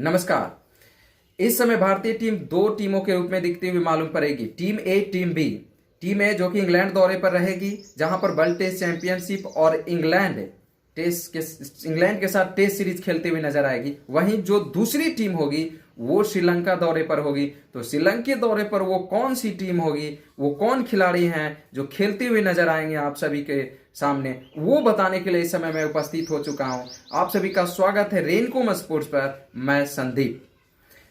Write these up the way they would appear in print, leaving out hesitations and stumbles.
नमस्कार। इस समय भारतीय टीम दो टीमों के रूप में दिखती हुई मालूम पड़ेगी, टीम ए, टीम बी। टीम ए जो कि इंग्लैंड दौरे पर रहेगी, जहां पर वर्ल्ड टेस्ट चैंपियनशिप और इंग्लैंड के साथ टेस्ट सीरीज खेलते हुए नजर आएगी। वहीं जो दूसरी टीम होगी वो श्रीलंका दौरे पर होगी। तो श्रीलंका दौरे पर वो कौन सी टीम होगी, वो कौन खिलाड़ी हैं जो खेलते हुए नजर आएंगे आप सभी के सामने, वो बताने के लिए इस समय मैं उपस्थित हो चुका हूं। आप सभी का स्वागत है रेनकोम स्पोर्ट्स पर। मैं संदीप।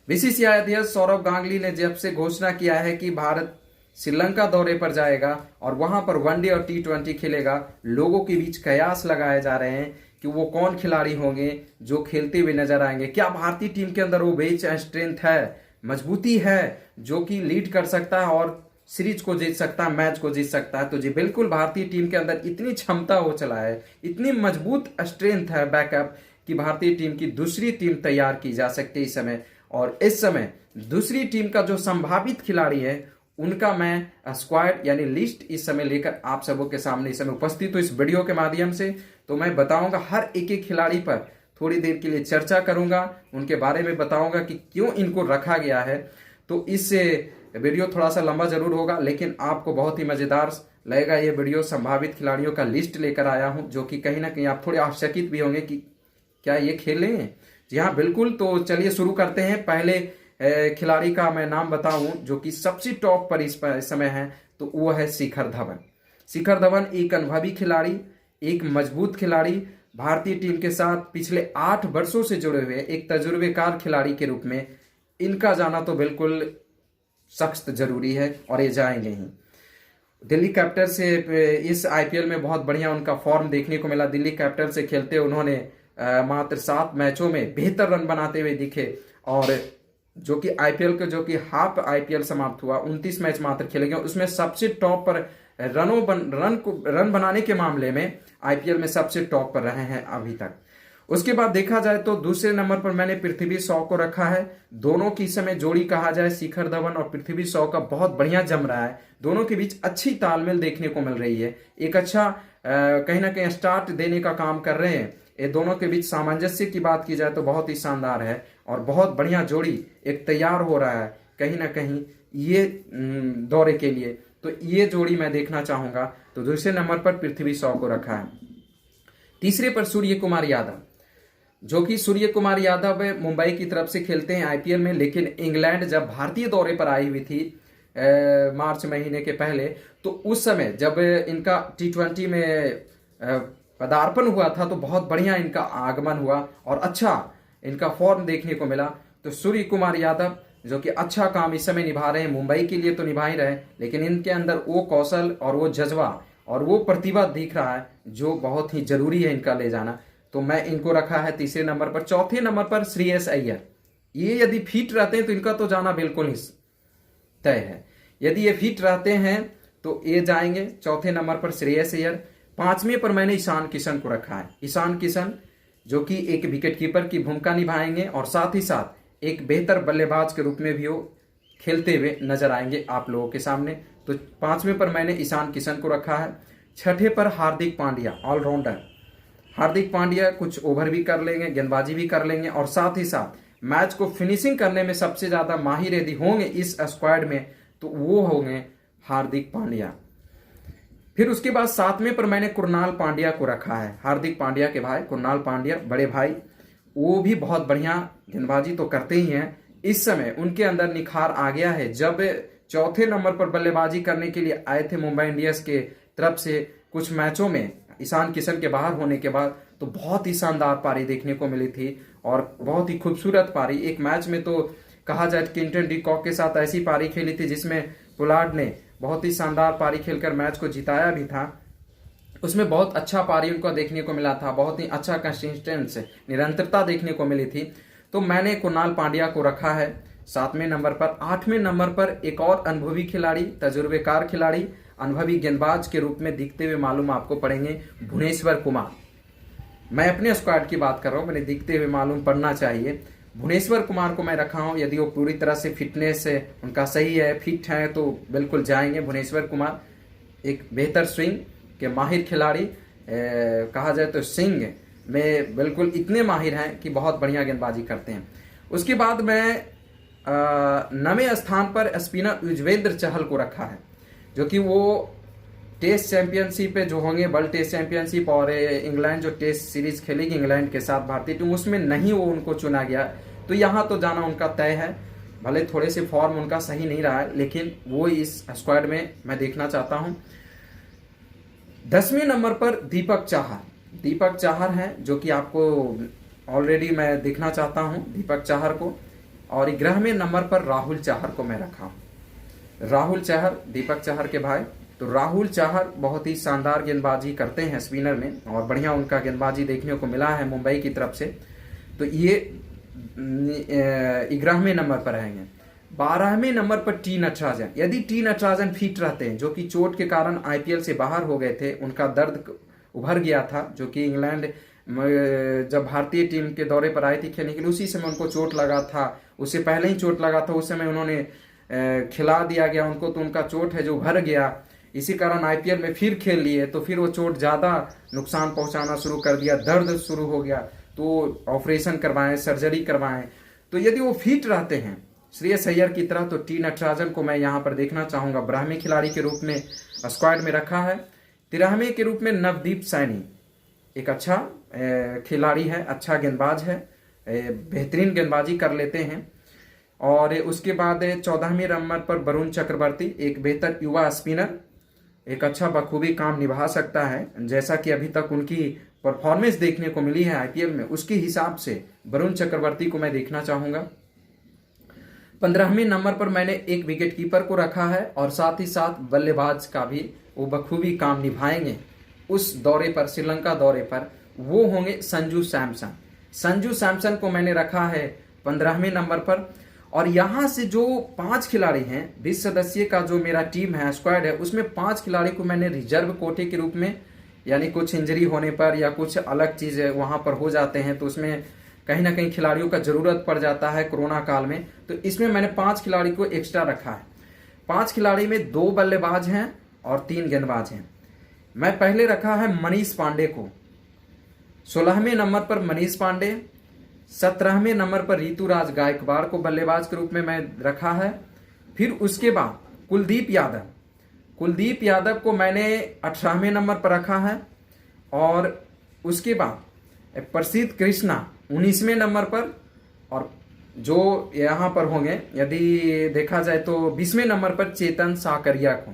बीसीसीआई अध्यक्ष सौरव गांगुली ने जब से घोषणा किया है कि भारत श्रीलंका दौरे पर जाएगा और वहां पर वनडे और T20 खेलेगा, लोगों के बीच कयास लगाए जा रहे हैं कि वो कौन खिलाड़ी होंगे जो खेलते हुए नजर आएंगे। क्या भारतीय टीम के अंदर वो बेंच स्ट्रेंथ है, मजबूती है जो कि लीड कर सकता है और सीरीज को जीत सकता है, मैच को जीत सकता है। तो जी बिल्कुल, भारतीय टीम के अंदर इतनी क्षमता हो चला है, इतनी मजबूत स्ट्रेंथ है बैकअप कि भारतीय टीम की दूसरी टीम तैयार की जा सकती है इस समय। और इस समय दूसरी टीम का जो संभावित खिलाड़ी है उनका मैं स्क्वाड यानी लिस्ट इस समय लेकर आप सबों के सामने इस समय उपस्थित हूं इस वीडियो के माध्यम से। तो मैं बताऊंगा हर एक एक खिलाड़ी पर थोड़ी देर के लिए चर्चा करूंगा, उनके बारे में बताऊंगा कि क्यों इनको रखा गया है। तो इस वीडियो थोड़ा सा लंबा जरूर होगा, लेकिन आपको बहुत ही मजेदार लगेगा ये वीडियो। संभावित खिलाड़ियों का लिस्ट लेकर आया हूं जो कि कहीं ना कहीं आप थोड़े आश्चर्यचकित भी होंगे कि क्या ये खेलेंगे। जी हाँ बिल्कुल। तो चलिए शुरू करते हैं। पहले खिलाड़ी का मैं नाम बताऊं जो कि सबसे टॉप पर इस समय है, तो वो है शिखर धवन। शिखर धवन एक अनुभवी खिलाड़ी, एक मजबूत खिलाड़ी, भारतीय टीम के साथ पिछले 8 वर्षों से जुड़े हुए एक तजुर्बेकार खिलाड़ी के रूप में इनका जाना तो बिल्कुल सख्त जरूरी है और ये जाएंगे ही। दिल्ली कैपिटल से इस आईपीएल में बहुत बढ़िया उनका फॉर्म देखने को मिला। दिल्ली कैपिटल से खेलते उन्होंने मात्र 7 मैचों में बेहतर रन बनाते हुए दिखे, और जो कि आईपीएल के जो कि हाफ आईपीएल समाप्त हुआ 29 मैच मात्र खेले गए, उसमें सबसे टॉप पर रन बनाने के मामले में आईपीएल में सबसे टॉप पर रहे हैं अभी तक। उसके बाद देखा जाए तो दूसरे नंबर पर मैंने पृथ्वी शॉ को रखा है। दोनों की समय जोड़ी कहा जाए, शिखर धवन और पृथ्वी शॉ का बहुत बढ़िया जम रहा है। दोनों के बीच अच्छी तालमेल देखने को मिल रही है। एक अच्छा कहीं ना कहीं स्टार्ट देने का काम कर रहे हैं। ये दोनों के बीच सामंजस्य की बात की जाए तो बहुत ही शानदार है और बहुत बढ़िया जोड़ी एक तैयार हो रहा है कहीं ना कहीं ये दौरे के लिए। तो ये जोड़ी मैं देखना चाहूंगा। तो दूसरे नंबर पर पृथ्वी शॉ को रखा है। तीसरे पर सूर्य कुमार यादव, जो कि सूर्य कुमार यादव मुंबई की तरफ से खेलते हैं आईपीएल में, लेकिन इंग्लैंड जब भारतीय दौरे पर आई हुई थी मार्च महीने के पहले, तो उस समय जब इनका T20 में पदार्पण हुआ था तो बहुत बढ़िया इनका आगमन हुआ और अच्छा इनका फॉर्म देखने को मिला। तो सूर्य कुमार यादव जो कि अच्छा काम इस समय निभा रहे हैं, मुंबई के लिए तो निभा ही रहे, लेकिन इनके अंदर वो कौशल और वो जज्बा और वो प्रतिभा दिख रहा है जो बहुत ही जरूरी है इनका ले जाना। तो मैं इनको रखा है तीसरे नंबर पर। चौथे नंबर पर श्रेयस अय्यर। ये यदि फिट रहते हैं तो इनका तो जाना बिल्कुल ही तय है। यदि ये फिट रहते हैं तो ये जाएंगे। चौथे नंबर पर श्रेयस अय्यर। 5वें पर मैंने ईशान किशन को रखा है। ईशान किशन जो कि एक विकेट कीपर की भूमिका निभाएंगे और साथ ही साथ एक बेहतर बल्लेबाज के रूप में भी वो खेलते हुए नजर आएंगे आप लोगों के सामने। तो 5वें पर मैंने ईशान किशन को रखा है। 6ठे पर हार्दिक पांड्या, ऑलराउंडर। हार्दिक पांड्या कुछ ओवर भी कर लेंगे, गेंदबाजी भी कर लेंगे और साथ ही साथ मैच को फिनिशिंग करने में सबसे ज्यादा माहिर यदि होंगे इस स्क्वाड में तो वो होंगे हार्दिक पांड्या। फिर उसके बाद 7वें पर मैंने कुणाल पांड्या को रखा है। हार्दिक पांड्या के भाई कुणाल पांड्या, बड़े भाई, वो भी बहुत बढ़िया गेंदबाजी तो करते ही हैं। इस समय उनके अंदर निखार आ गया है। जब चौथे नंबर पर बल्लेबाजी करने के लिए आए थे मुंबई इंडियंस के तरफ से कुछ मैचों में ईशान किशन के बाहर होने के बाद, तो बहुत ही शानदार पारी देखने को मिली थी और बहुत ही खूबसूरत पारी। एक मैच में तो कहा जाए क्विंटन डी कॉक के साथ ऐसी पारी खेली थी जिसमें पोलार्ड ने बहुत ही शानदार पारी खेलकर मैच को जिताया भी था। उसमें बहुत अच्छा पारी उनको देखने को मिला था, बहुत ही अच्छा कंसिस्टेंस निरंतरता देखने को मिली थी। तो मैंने कुणाल पांड्या को रखा है 7वें नंबर पर। 8वें नंबर पर एक और अनुभवी खिलाड़ी, तजुर्बेकार खिलाड़ी, अनुभवी गेंदबाज के रूप में दिखते हुए मालूम आपको पड़ेंगे, भुवनेश्वर कुमार। मैं अपने स्क्वाड की बात कर रहा हूं, मैंने दिखते हुए मालूम पड़ना चाहिए। भुवनेश्वर कुमार को मैं रखा हूं। यदि वो पूरी तरह से फिटनेस है उनका सही है, फिट है, तो बिल्कुल जाएंगे। भुवनेश्वर कुमार एक बेहतर स्विंग के माहिर खिलाड़ी, कहा जाए तो स्विंग में बिल्कुल इतने माहिर हैं कि बहुत बढ़िया गेंदबाजी करते हैं। उसके बाद मैं 9वें स्थान पर स्पिनर युजवेंद्र चहल को रखा है, जो कि वो टेस्ट चैंपियनशिप पे जो होंगे, वर्ल्ड टेस्ट चैंपियनशिप और इंग्लैंड जो टेस्ट सीरीज खेलेगी इंग्लैंड के साथ भारतीय टीम, उसमें नहीं वो उनको चुना गया, तो यहाँ तो जाना उनका तय है। भले थोड़े से फॉर्म उनका सही नहीं रहा है, लेकिन वो इस स्क्वाड में मैं देखना चाहता हूँ। 10वें नंबर पर दीपक चाहर हैं, जो कि आपको ऑलरेडी मैं देखना चाहता हूँ दीपक चाहर को। और 11वें नंबर पर राहुल चाहर को मैं रखा हूँ। राहुल चाहर, दीपक चाहर के भाई। तो राहुल चाहर बहुत ही शानदार गेंदबाजी करते हैं स्पिनर में, और बढ़िया उनका गेंदबाजी देखने को मिला है मुंबई की तरफ से। तो ये 11वें नंबर पर रहेंगे। 12वें नंबर पर टी नटराजन। यदि टी नटराजन फिट रहते हैं, जो कि चोट के कारण आईपीएल से बाहर हो गए थे, उनका दर्द उभर गया था, जो कि इंग्लैंड जब भारतीय टीम के दौरे पर आई थी खेलने के लिए, उसी समय उनको चोट लगा था, उससे पहले ही चोट लगा था, उस समय उन्होंने खिला दिया गया उनको, तो उनका चोट है जो उभर गया, इसी कारण आईपीएल में फिर खेल लिए, तो फिर वो चोट ज़्यादा नुकसान पहुंचाना शुरू कर दिया, दर्द शुरू हो गया, तो ऑपरेशन करवाएं, सर्जरी करवाएं। तो यदि वो फिट रहते हैं श्रेयस अय्यर की तरह, तो टी नटराजन को मैं यहाँ पर देखना चाहूँगा। 12वें खिलाड़ी के रूप में स्क्वाड में रखा है। 13वें के रूप में नवदीप सैनी, एक अच्छा खिलाड़ी है, अच्छा गेंदबाज है, बेहतरीन गेंदबाजी कर लेते हैं। और उसके बाद 14वें नंबर पर वरुण चक्रवर्ती, एक बेहतर युवा स्पिनर, एक अच्छा बखूबी काम निभा सकता है, जैसा कि अभी तक उनकी परफॉर्मेंस देखने को मिली है आईपीएल में, उसके हिसाब से वरुण चक्रवर्ती को मैं देखना चाहूंगा। 15वें नंबर पर मैंने एक विकेट कीपर को रखा है, और साथ ही साथ बल्लेबाज का भी वो बखूबी काम निभाएंगे उस दौरे पर, श्रीलंका दौरे पर, वो होंगे संजू सैमसन। संजू सैमसन को मैंने रखा है 15वें नंबर पर। और यहां से जो 5 खिलाड़ी हैं, 20 सदस्यीय का जो मेरा टीम है, स्क्वाड है, उसमें 5 खिलाड़ी को मैंने रिजर्व कोटे के रूप में, यानी कुछ इंजरी होने पर या कुछ अलग चीज वहां पर हो जाते हैं, तो उसमें कहीं ना कहीं खिलाड़ियों का जरूरत पड़ जाता है कोरोना काल में, तो इसमें मैंने 5 खिलाड़ी को एक्स्ट्रा रखा है। 5 खिलाड़ी में 2 बल्लेबाज हैं और 3 गेंदबाज हैं। मैं पहले रखा है मनीष पांडे को, 16वें नंबर पर मनीष पांडे, 17वें नंबर पर ऋतुराज गायकवाड़ को बल्लेबाज के रूप में मैं रखा है। फिर उसके बाद कुलदीप यादव को मैंने 18वें नंबर पर रखा है। और उसके बाद प्रसिद्ध कृष्णा 19वें नंबर पर, और जो यहाँ पर होंगे यदि देखा जाए तो 20वें नंबर पर चेतन साकरिया को।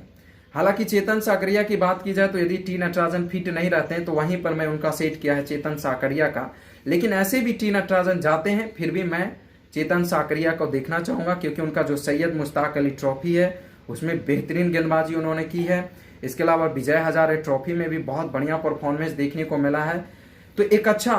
हालांकि चेतन साकरिया की बात की जाए तो यदि टी नटराजन फिट नहीं रहते हैं, तो वहीं पर मैं उनका सेट किया है चेतन साकरिया का, लेकिन ऐसे भी टी नटराजन जाते हैं, फिर भी मैं चेतन साकरिया को देखना चाहूंगा, क्योंकि उनका जो सैयद मुश्ताक अली ट्रॉफी है उसमें बेहतरीन गेंदबाजी उन्होंने की है। इसके अलावा विजय हजारे ट्रॉफी में भी बहुत बढ़िया परफॉर्मेंस देखने को मिला है। तो एक अच्छा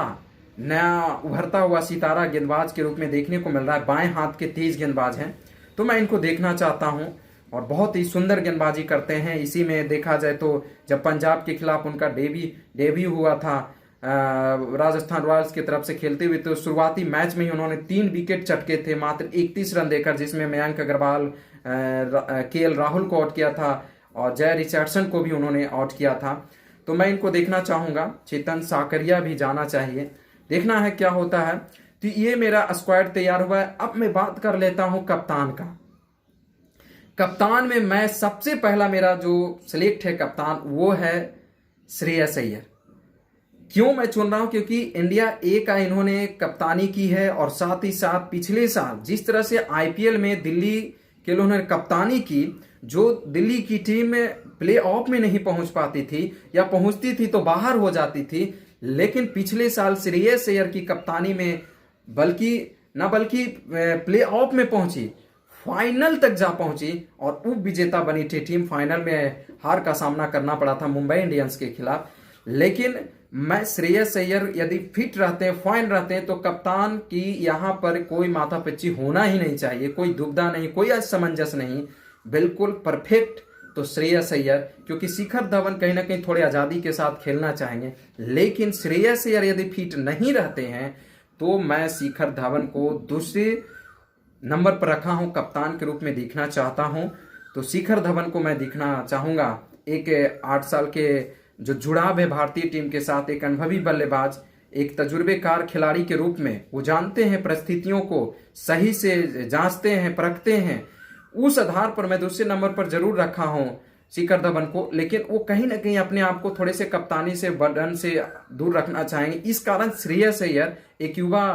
नया उभरता हुआ सितारा गेंदबाज के रूप में देखने को मिल रहा है, बाएं हाथ के तेज गेंदबाज हैं, तो मैं इनको देखना चाहता हूं, और बहुत ही सुंदर गेंदबाजी करते हैं। इसी में देखा जाए तो जब पंजाब के खिलाफ उनका डेब्यू हुआ था राजस्थान रॉयल्स की तरफ से खेलते हुए, तो शुरुआती मैच में ही उन्होंने 3 विकेट चटके थे मात्र 31 रन देकर, जिसमें मयंक अग्रवाल, केएल राहुल को आउट किया था, और जय रिचर्डसन को भी उन्होंने आउट किया था। तो मैं इनको देखना चाहूंगा। चेतन साकरिया भी जाना चाहिए, देखना है क्या होता है। तो ये मेरा स्क्वाड तैयार हुआ है। अब मैं बात कर लेता हूं कप्तान का। कप्तान में मैं सबसे पहला मेरा जो सिलेक्ट है कप्तान, वो है श्रेयस अय्यर। क्यों मैं चुन रहा हूं? क्योंकि इंडिया ए का इन्होंने कप्तानी की है, और साथ ही साथ पिछले साल जिस तरह से आईपीएल में दिल्ली के लिए उन्होंने कप्तानी की, जो दिल्ली की टीम में प्ले ऑफ में नहीं पहुंच पाती थी, या पहुंचती थी तो बाहर हो जाती थी, लेकिन पिछले साल श्रेयस अय्यर की कप्तानी में बल्कि प्ले ऑफ में पहुंची, फाइनल तक जा पहुंची, और उप विजेता बनी थी टीम। फाइनल में हार का सामना करना पड़ा था मुंबई इंडियंस के खिलाफ। लेकिन मैं श्रेयस अय्यर यदि फिट रहते हैं, फाइन रहते हैं, तो कप्तान की यहां पर कोई माथापच्ची होना ही नहीं चाहिए, कोई दुविधा नहीं, कोई असमंजस नहीं, बिल्कुल परफेक्ट तो श्रेयस अय्यर। क्योंकि शिखर धवन कहीं ना कहीं थोड़ी आजादी के साथ खेलना चाहेंगे, लेकिन श्रेयस अय्यर यदि फिट नहीं रहते हैं, तो मैं शिखर धवन को दूसरे नंबर पर रखा हूं, कप्तान के रूप में देखना चाहता हूं। तो शिखर धवन को मैं देखना चाहूंगा। एक 8 साल के जो जुड़ाव है भारतीय टीम के साथ, एक अनुभवी बल्लेबाज, एक तजुर्बेकार खिलाड़ी के रूप में वो जानते हैं, परिस्थितियों को सही से जांचते हैं, परखते हैं। उस आधार पर मैं दूसरे नंबर पर जरूर रखा हूं शिखर धवन को, लेकिन वो कहीं ना कहीं अपने आप को थोड़े से कप्तानी से बर्डन से दूर रखना चाहेंगे। इस कारण श्रेयस अय्यर एक युवा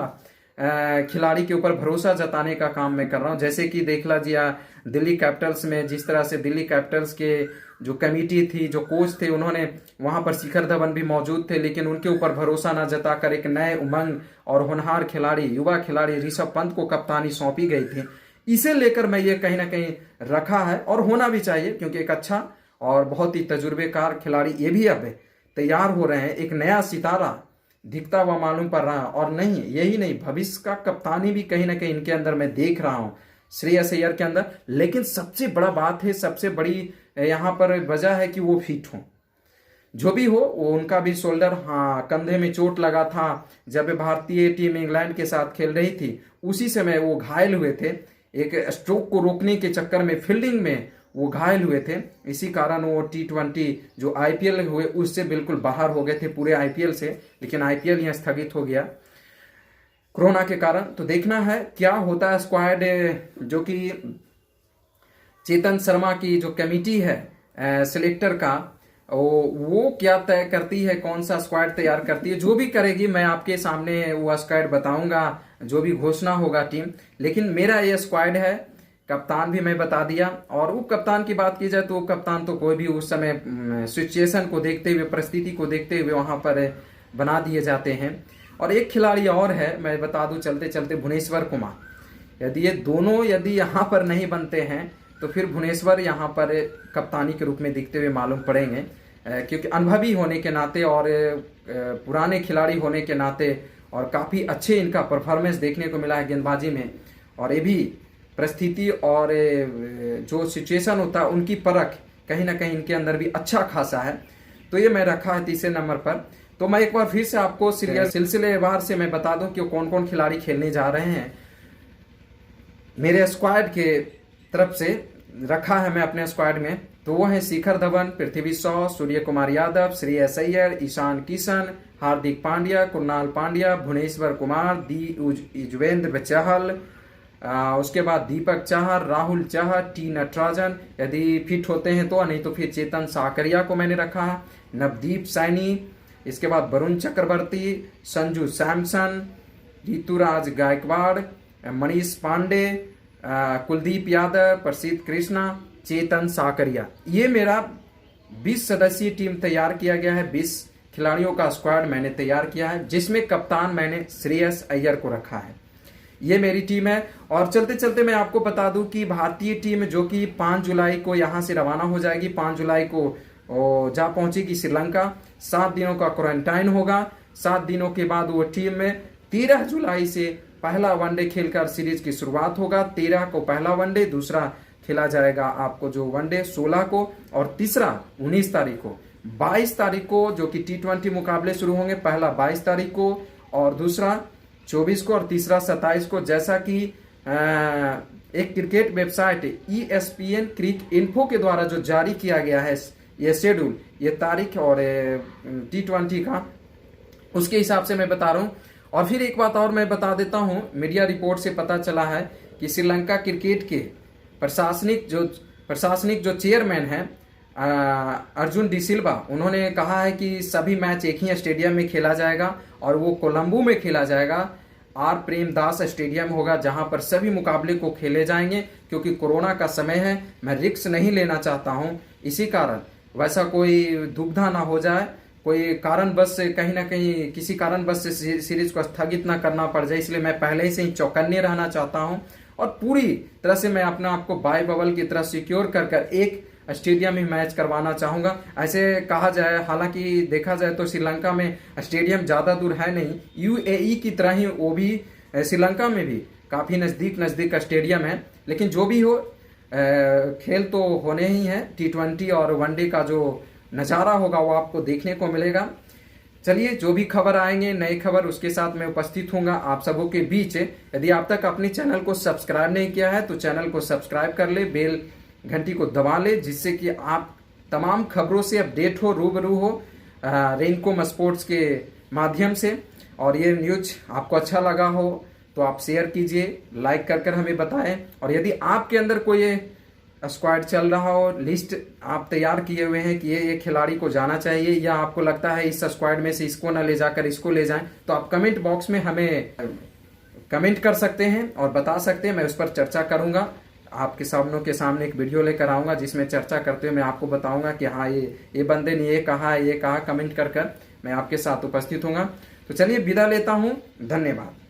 खिलाड़ी के ऊपर भरोसा जताने का काम मैं कर रहा हूं। जैसे कि देख लीजिए दिल्ली कैपिटल्स में जिस तरह से दिल्ली कैपिटल्स के जो कमेटी थी, जो कोच थे, उन्होंने वहां पर शिखर धवन भी मौजूद थे, लेकिन उनके ऊपर भरोसा न जताकर एक नए उमंग और होनहार खिलाड़ी, युवा खिलाड़ी ऋषभ पंत को कप्तानी सौंपी गई थी। इसे लेकर मैं ये कहीं ना कहीं रखा है, और होना भी चाहिए, क्योंकि एक अच्छा और बहुत ही तजुर्बेकार खिलाड़ी ये भी अब तैयार हो रहे हैं। एक नया सितारा दिखता हुआ मालूम पड़ रहा है। और नहीं, यही नहीं, भविष्य का कप्तानी भी कहीं ना कहीं इनके अंदर मैं देख रहा हूं, श्रेयस अय्यर के अंदर। लेकिन सबसे बड़ा बात है, सबसे बड़ी यहां पर वजह है कि वो फिट हों। जो भी हो, वो उनका भी शोल्डर, हाँ, कंधे में चोट लगा था जब भारतीय टीम इंग्लैंड के साथ खेल रही थी, उसी समय वो घायल हुए थे। एक स्ट्रोक को रोकने के चक्कर में फील्डिंग में वो घायल हुए थे। इसी कारण वो T20 जो IPL हुए उससे बिल्कुल बाहर हो गए थे, पूरे IPL से। लेकिन IPL यहाँ स्थगित हो गया कोरोना के कारण। तो देखना है क्या होता है। स्क्वाड जो कि चेतन शर्मा की जो कमेटी है सिलेक्टर का, वो क्या तय करती है, कौन सा स्क्वाड तैयार करती है। जो भी करेगी मैं आपके सामने वो स्क्वाड बताऊंगा, जो भी घोषणा होगा टीम। लेकिन मेरा ये स्क्वाड है, कप्तान भी मैं बता दिया। और उप कप्तान की बात की जाए तो उप कप्तान तो कोई भी उस समय सिचुएशन को देखते हुए, परिस्थिति को देखते हुए वहां पर बना दिए जाते हैं। और एक खिलाड़ी और है, मैं बता दूं चलते चलते, भुवनेश्वर कुमार। यदि ये दोनों यहाँ पर नहीं बनते हैं तो फिर भुवनेश्वर यहाँ पर कप्तानी के रूप में दिखते हुए मालूम पड़ेंगे, क्योंकि अनुभवी होने के नाते और पुराने खिलाड़ी होने के नाते, और काफ़ी अच्छे इनका परफॉर्मेंस देखने को मिला है गेंदबाजी में। और ये भी परिस्थिति और जो सिचुएशन होता है उनकी परख कहीं ना कहीं इनके अंदर भी अच्छा खासा है। तो ये मैं रखा है तीसरे नंबर पर। तो मैं एक बार फिर से आपको सिलसिलेवार से मैं बता दूं कि कौन कौन खिलाड़ी खेलने जा रहे हैं। मेरे स्क्वाड के तरफ से रखा है मैं अपने स्क्वाड में, तो वो है शिखर धवन, पृथ्वी शॉ, सूर्य कुमार यादव, श्रेयस अय्यर, ईशान किशन, हार्दिक पांड्या, कुणाल पांड्या, भुवनेश्वर कुमार, युजवेंद्र चहल, उसके बाद दीपक चाहर, राहुल चाहर, टी नटराजन यदि फिट होते हैं तो, नहीं तो फिर चेतन साकरिया को मैंने रखा है, नवदीप सैनी, इसके बाद वरुण चक्रवर्ती, संजू सैमसन, ऋतुराज गायकवाड़, मनीष पांडे, कुलदीप यादव, प्रसिद्ध कृष्णा, चेतन साकरिया। ये मेरा 20 सदस्यीय टीम तैयार किया गया है। 20 खिलाड़ियों का स्क्वाड मैंने तैयार किया है, जिसमें कप्तान मैंने श्रेयस अय्यर को रखा है। ये मेरी टीम है। और चलते चलते मैं आपको बता दूं कि भारतीय टीम जो कि 5 जुलाई को यहां से रवाना हो जाएगी, 5 जुलाई को जा पहुंचेगी श्रीलंका। 7 दिनों का क्वारंटाइन होगा। 7 दिनों के बाद वो टीम में 13 जुलाई से पहला वनडे खेलकर सीरीज की शुरुआत होगा। 13 को पहला वनडे, दूसरा खेला जाएगा आपको जो वनडे 16 को, और तीसरा 19 तारीख को। 22 तारीख को जो कि T20 मुकाबले शुरू होंगे, पहला 22 तारीख को और दूसरा 24 को और तीसरा 27 को। जैसा कि एक क्रिकेट वेबसाइट ESPN क्रिक इन्फो के द्वारा जो जारी किया गया है ये शेड्यूल, ये तारीख और T20 का, उसके हिसाब से मैं बता रहा हूँ। और फिर एक बात और मैं बता देता हूँ, मीडिया रिपोर्ट से पता चला है कि श्रीलंका क्रिकेट के प्रशासनिक जो चेयरमैन हैं अर्जुन डी सिल्वा, उन्होंने कहा है कि सभी मैच एक ही स्टेडियम में खेला जाएगा और वो कोलंबो में खेला जाएगा। आर प्रेमदास स्टेडियम होगा जहां पर सभी मुकाबले को खेले जाएंगे, क्योंकि कोरोना का समय है, मैं रिस्क नहीं लेना चाहता हूं। इसी कारण वैसा कोई दुविधा ना हो जाए, कोई कारणवश से कहीं ना कहीं किसी कारणवश से सीरीज को स्थगित ना करना पड़ जाए, इसलिए मैं पहले से ही चौकन्ने रहना चाहता हूं और पूरी तरह से मैं अपने आप को बाय बबल की तरह सिक्योर कर एक स्टेडियम में मैच करवाना चाहूंगा। ऐसे कहा जाए, हालांकि देखा जाए तो श्रीलंका में स्टेडियम ज्यादा दूर है नहीं, UAE की तरह ही वो भी श्रीलंका में भी काफी नजदीक स्टेडियम है। लेकिन जो भी हो, खेल तो होने ही है। T20 और वनडे का जो नज़ारा होगा वो आपको देखने को मिलेगा। चलिए, जो भी खबर आएंगे, नई खबर, उसके साथ मैं उपस्थित होऊंगा आप सबों के बीच। यदि आप तक अपने चैनल को सब्सक्राइब नहीं किया है तो चैनल को सब्सक्राइब कर ले, बेल घंटी को दबा ले, जिससे कि आप तमाम खबरों से अपडेट हो, रूबरू हो रेनकॉम स्पोर्ट्स के माध्यम से। और ये न्यूज आपको अच्छा लगा हो तो आप शेयर कीजिए, लाइक कर हमें बताएं। और यदि आपके अंदर कोई स्क्वाड चल रहा हो, लिस्ट आप तैयार किए हुए हैं कि ये खिलाड़ी को जाना चाहिए, या आपको लगता है इस स्क्वाड में से इसको ना ले जाकर इसको ले जाएं, तो आप कमेंट बॉक्स में हमें कमेंट कर सकते हैं और बता सकते हैं। मैं उस पर चर्चा करूंगा, आपके के सामने एक वीडियो लेकर आऊंगा जिसमें चर्चा करते हुए मैं आपको बताऊंगा कि हाँ ये बंदे ने ये कहा कमेंट कर मैं आपके साथ उपस्थित होऊंगा। तो चलिए विदा लेता हूं, धन्यवाद।